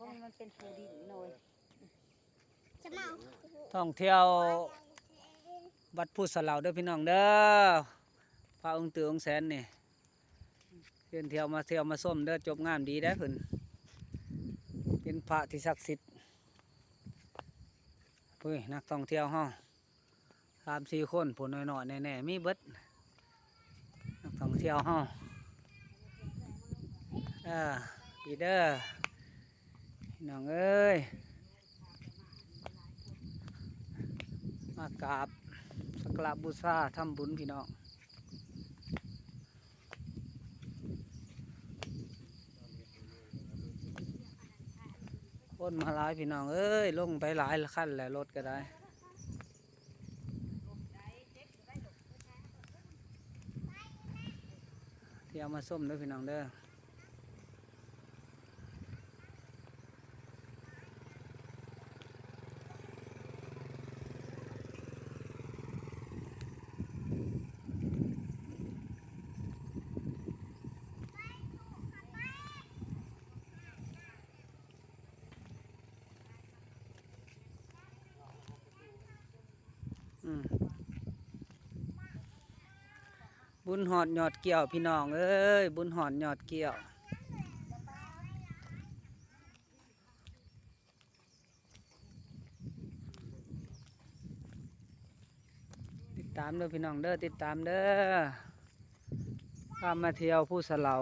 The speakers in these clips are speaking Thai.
ราะมันเป็นภูดินหน่อยท่องเที่ยววัดพุทธสะเหลาเด้อพี่น้องเด้อพระองค์ตือองค์แสนนี่เที่ยวมาส้มเด้อจบงามดีได้อเพิ่นเป็นพระที่ศักดิ์สิทธิ์เฮ้ยนักท่องเที่ยวห้อง3-4 คนผู้น้อยๆแน่ๆมีเบิดนักท่องเที่ยวห้องอีเด้อพี่น้องเอ้ยมากราบสักการะบูชาทำบุญพี่น้องคนมาหลายพี่น้องเอ้ยลงไปหลายขั้นแหละรถก็ได้เที่ยวมาส้มเด้อพี่น้องเด้อบุญหอดยอดเกี่ยวพี่น้องเอ้ยบุญหอดยอดเกี่ยวติดตามเด้อพี่น้องเด้อติดตามเด้อพามาเที่ยวผู้สะเหลา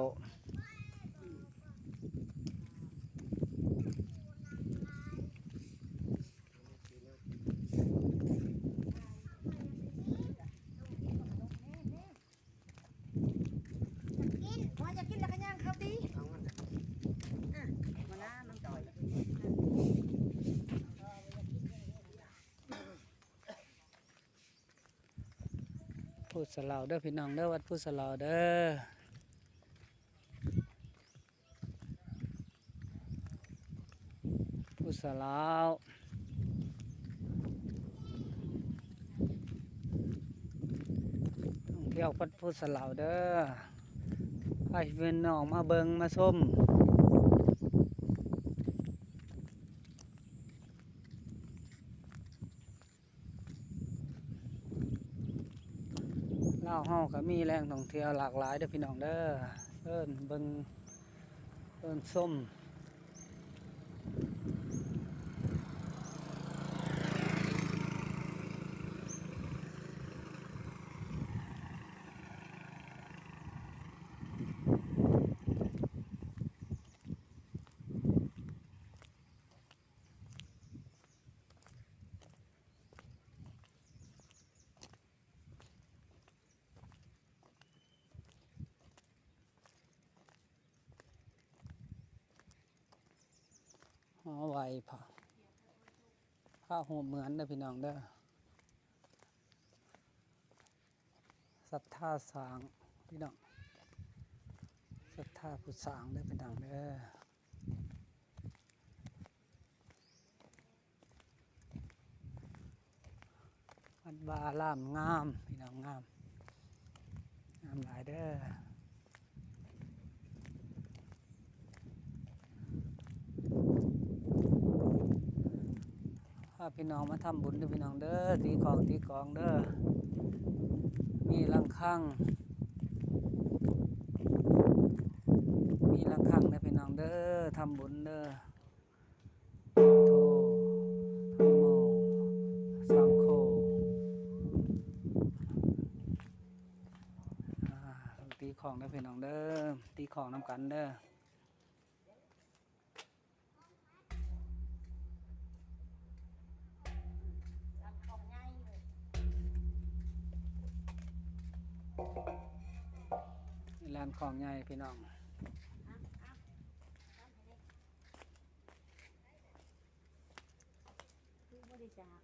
พุทธสะเหลาเด้อพี่น้องเด้อวัดพุทธสะเหลาเด้อพุทธสะเหลาท่องเที่ยววัดพุทธสะเหลาเด้อให้พี่น้องมาเบิ่งมาชมลาวเฮาก็มีแหล่งท่องเที่ยวหลากหลายเด้อพี่น้องเด้อเอิ้นเบิ่งเอิ้นส้มหอไหวผ้าห่มเหมือนเด้อพี่น้องเด้อศรัทธาสร้างพี่น้องศรัทธาผู้สร้างเด้อพี่น้องเด้อวัดวาล่ามงามพี่น้องงามงามหลายเด้อพาพี่น้องมาทำบุญเด้อพี่น้องเด้อตีของตีกองเด้อมีลังคังเด้อพี่น้องเด้อทำบุญเด้อโธธัมโมสังโฆตีของเด้อพี่น้องเด้อตีของน้ำกันเด้อลานของใหญ่พี่น้องบริจาค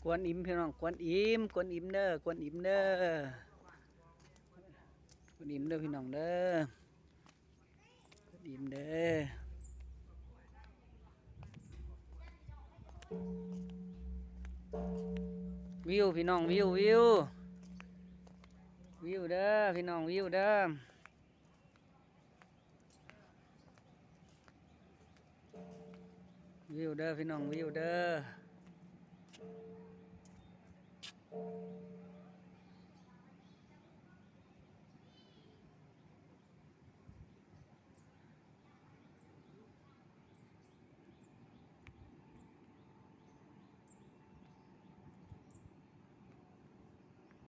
กวนอิมพี่น้องกวนอิมกวนอิมเด้อกวนอิมเด้อกวนอิมเด้อพี่น้องเด้อกวนอิมเด้อวิวพี่น้องวิววิววิวเด้อพี่น้องวิวเด้อวิวเด้อพี่น้องวิวเด้อ